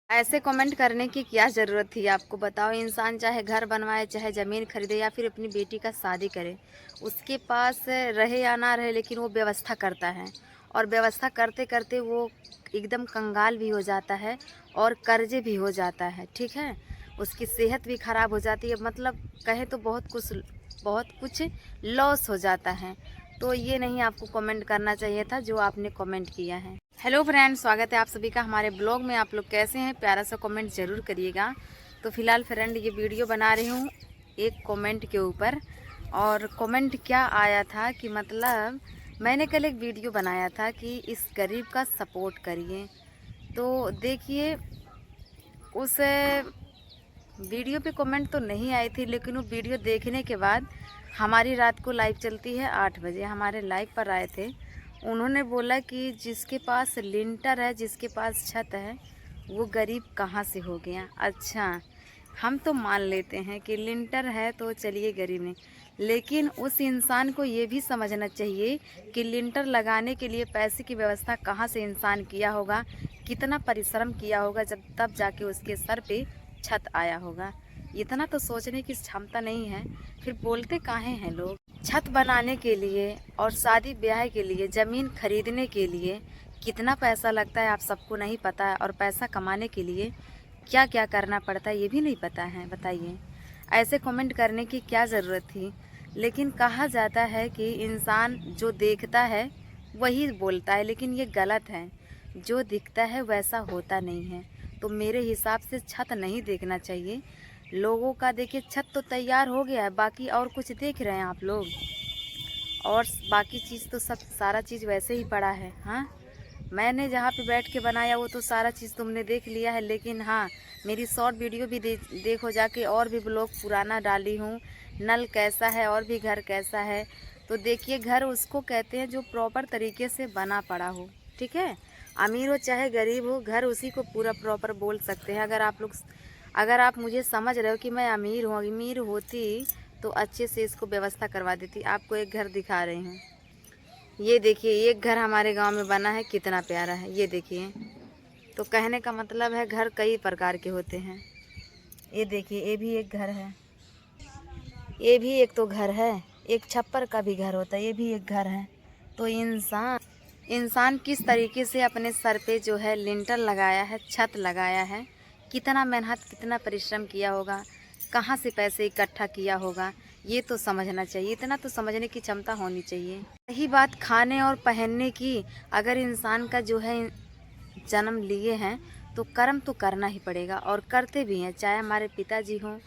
ऐसे कमेंट करने की क्या ज़रूरत थी आपको बताओ। इंसान चाहे घर बनवाए, चाहे ज़मीन खरीदे या फिर अपनी बेटी का शादी करे, उसके पास रहे या ना रहे, लेकिन वो व्यवस्था करता है। और व्यवस्था करते करते वो एकदम कंगाल भी हो जाता है और कर्जे भी हो जाता है, ठीक है। उसकी सेहत भी ख़राब हो जाती है, मतलब कहे तो बहुत कुछ लॉस हो जाता है। तो ये नहीं आपको कमेंट करना चाहिए था जो आपने कमेंट किया है। हेलो फ्रेंड्स, स्वागत है आप सभी का हमारे ब्लॉग में। आप लोग कैसे हैं? प्यारा सा कमेंट ज़रूर करिएगा। तो फिलहाल फ्रेंड ये वीडियो बना रही हूँ एक कमेंट के ऊपर। और कमेंट क्या आया था कि मतलब मैंने कल एक वीडियो बनाया था कि इस गरीब का सपोर्ट करिए। तो देखिए, उस वीडियो पे कमेंट तो नहीं आई थी, लेकिन वो वीडियो देखने के बाद हमारी रात को लाइव चलती है 8 बजे, हमारे लाइव पर आए थे। उन्होंने बोला कि जिसके पास लिंटर है, जिसके पास छत है, वो गरीब कहाँ से हो गया। अच्छा, हम तो मान लेते हैं कि लिंटर है तो चलिए गरीब नहीं, लेकिन उस इंसान को ये भी समझना चाहिए कि लिंटर लगाने के लिए पैसे की व्यवस्था कहाँ से इंसान किया होगा, कितना परिश्रम किया होगा, जब तब जाके उसके सर पे छत आया होगा। इतना तो सोचने की क्षमता नहीं है, फिर बोलते काहे हैं लोग। छत बनाने के लिए और शादी ब्याह के लिए, ज़मीन खरीदने के लिए कितना पैसा लगता है आप सबको नहीं पता है। और पैसा कमाने के लिए क्या क्या करना पड़ता है ये भी नहीं पता है। बताइए, ऐसे कमेंट करने की क्या ज़रूरत थी। लेकिन कहा जाता है कि इंसान जो देखता है वही बोलता है, लेकिन ये गलत है। जो दिखता है वैसा होता नहीं है। तो मेरे हिसाब से छत नहीं देखना चाहिए लोगों का। देखिए, छत तो तैयार हो गया है, बाकी और कुछ देख रहे हैं आप लोग? और बाकी चीज़ तो सब सारा चीज़ वैसे ही पड़ा है। हाँ, मैंने जहाँ पे बैठ के बनाया वो तो सारा चीज़ तुमने देख लिया है, लेकिन हाँ, मेरी शॉर्ट वीडियो भी देखो जाके। और भी ब्लॉग पुराना डाली हूँ, नल कैसा है और भी घर कैसा है। तो देखिए, घर उसको कहते हैं जो प्रॉपर तरीके से बना पड़ा हो, ठीक है। अमीर हो चाहे गरीब हो, घर उसी को पूरा प्रॉपर बोल सकते हैं। अगर आप मुझे समझ रहे हो कि मैं अमीर हूँ, अमीर होती तो अच्छे से इसको व्यवस्था करवा देती। आपको एक घर दिखा रही हूँ, ये देखिए, एक घर हमारे गांव में बना है, कितना प्यारा है, ये देखिए। तो कहने का मतलब है घर कई प्रकार के होते हैं। ये देखिए, ये भी एक घर है, ये भी एक तो घर है। एक छप्पर का भी घर होता है, ये भी एक घर है। तो इंसान किस तरीके से अपने सर पे जो है लिंटर लगाया है, छत लगाया है, कितना मेहनत, कितना परिश्रम किया होगा, कहाँ से पैसे इकट्ठा किया होगा, ये तो समझना चाहिए। इतना तो समझने की क्षमता होनी चाहिए। रही बात खाने और पहनने की, अगर इंसान का जो है जन्म लिए हैं तो कर्म तो करना ही पड़ेगा, और करते भी हैं। चाहे हमारे पिताजी हों,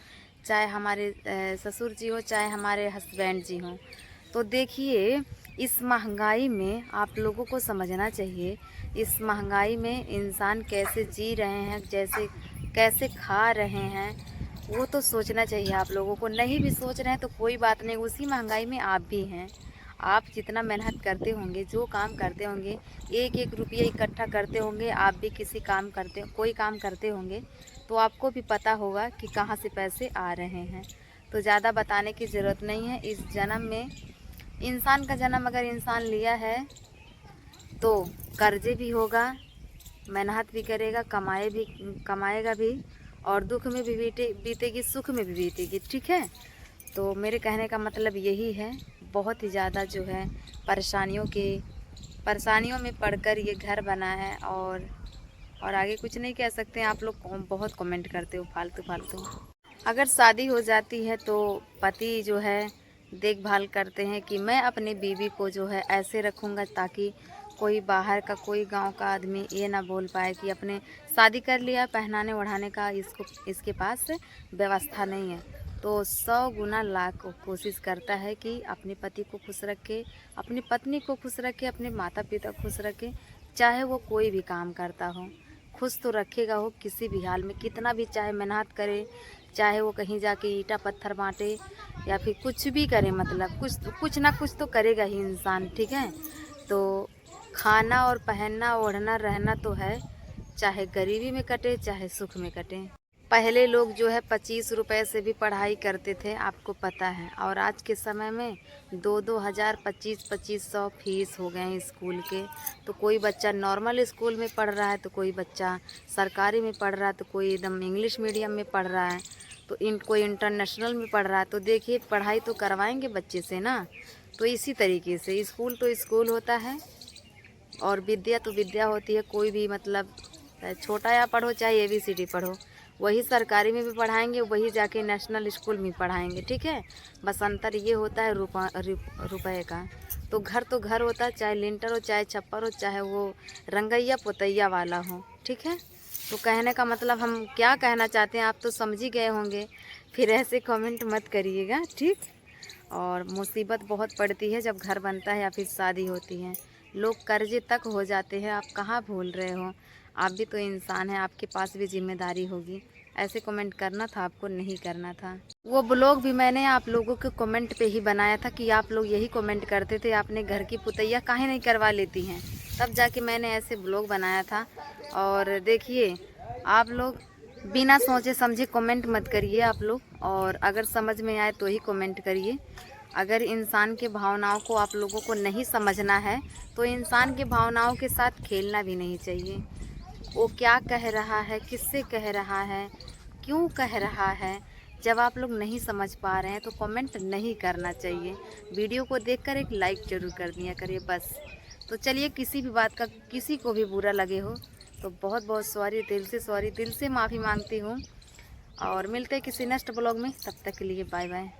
चाहे हमारे ससुर जी हो, चाहे हमारे हस्बैंड जी हों। तो देखिए, इस महंगाई में आप लोगों को समझना चाहिए, इस महंगाई में इंसान कैसे जी रहे हैं, जैसे कैसे खा रहे हैं, वो तो सोचना चाहिए आप लोगों को। नहीं भी सोच रहे हैं तो कोई बात नहीं, उसी महंगाई में आप भी हैं। आप जितना मेहनत करते होंगे, जो काम करते होंगे, एक एक रुपया इकट्ठा करते होंगे, आप भी कोई काम करते होंगे, तो आपको भी पता होगा कि कहाँ से पैसे आ रहे हैं। तो ज़्यादा बताने की ज़रूरत नहीं है। इस जन्म में, इंसान का जन्म अगर इंसान लिया है तो कर्जे भी होगा, मेहनत भी करेगा, कमाएगा भी, और दुख में भी बीतेगी, सुख में भी बीतेगी, ठीक है। तो मेरे कहने का मतलब यही है। बहुत ही ज़्यादा जो है परेशानियों में पड़कर ये घर बना है। और आगे कुछ नहीं कह सकते हैं। आप लोग बहुत कमेंट करते हो फालतू फालतू। अगर शादी हो जाती है तो पति जो है देखभाल करते हैं कि मैं अपनी बीवी को जो है ऐसे रखूँगा ताकि कोई बाहर का, कोई गांव का आदमी ये ना बोल पाए कि अपने शादी कर लिया, पहनाने ओढ़ाने का इसके पास व्यवस्था नहीं है। तो 100 गुना लाख कोशिश करता है कि अपने पति को खुश रखे, अपनी पत्नी को खुश रखे, अपने माता पिता को खुश रखे। चाहे वो कोई भी काम करता हो, खुश तो रखेगा हो किसी भी हाल में। कितना भी चाहे मेहनत करे, चाहे वो कहीं जाके ईंटा पत्थर बांटे या फिर कुछ भी करे, मतलब कुछ ना कुछ तो करेगा ही इंसान, ठीक है। तो खाना और पहनना ओढ़ना रहना तो है, चाहे गरीबी में कटे चाहे सुख में कटे। पहले लोग जो है 25 रुपए से भी पढ़ाई करते थे, आपको पता है। और आज के समय में 2-2 हज़ार 25-2500 फीस हो गए हैं स्कूल के। तो कोई बच्चा नॉर्मल स्कूल में पढ़ रहा है, तो कोई बच्चा सरकारी में पढ़ रहा है, तो कोई एकदम इंग्लिश मीडियम में पढ़ रहा है, तो कोई इंटरनेशनल में पढ़ रहा है। तो देखिए, पढ़ाई तो करवाएंगे बच्चे से ना। तो इसी तरीके से स्कूल तो स्कूल होता है और विद्या तो विद्या होती है। कोई भी मतलब छोटा या पढ़ो चाहे ABCD पढ़ो, वही सरकारी में भी पढ़ाएंगे, वही जाके नेशनल स्कूल में पढ़ाएंगे, ठीक है। बस अंतर ये होता है रुपए का। तो घर होता है, चाहे लिंटर हो, चाहे छप्पर हो, चाहे वो रंगैया पोतैया वाला हो, ठीक है। तो कहने का मतलब हम क्या कहना चाहते हैं आप तो समझ ही गए होंगे। फिर ऐसे कमेंट मत करिएगा, ठीक। और मुसीबत बहुत पड़ती है जब घर बनता है या फिर शादी होती है। लोग कर्जे तक हो जाते हैं, आप कहाँ भूल रहे हो। आप भी तो इंसान हैं, आपके पास भी जिम्मेदारी होगी। ऐसे कमेंट करना था आपको, नहीं करना था। वो ब्लॉग भी मैंने आप लोगों के कमेंट पे ही बनाया था कि आप लोग यही कमेंट करते थे, आपने घर की पुतैया काहे नहीं करवा लेती हैं। तब जाके मैंने ऐसे ब्लॉग बनाया था। और देखिए, आप लोग बिना सोचे समझे कमेंट मत करिए आप लोग, और अगर समझ में आए तो ही कमेंट करिए। अगर इंसान के भावनाओं को आप लोगों को नहीं समझना है, तो इंसान के भावनाओं के साथ खेलना भी नहीं चाहिए। वो क्या कह रहा है, किससे कह रहा है, क्यों कह रहा है, जब आप लोग नहीं समझ पा रहे हैं तो कमेंट नहीं करना चाहिए। वीडियो को देखकर एक लाइक ज़रूर कर दिया करिए बस। तो चलिए, किसी भी बात का किसी को भी बुरा लगे हो तो बहुत बहुत सॉरी, दिल से माफ़ी मांगती हूँ। और मिलते हैं किसी नेक्स्ट ब्लॉग में, तब तक के लिए बाय बाय।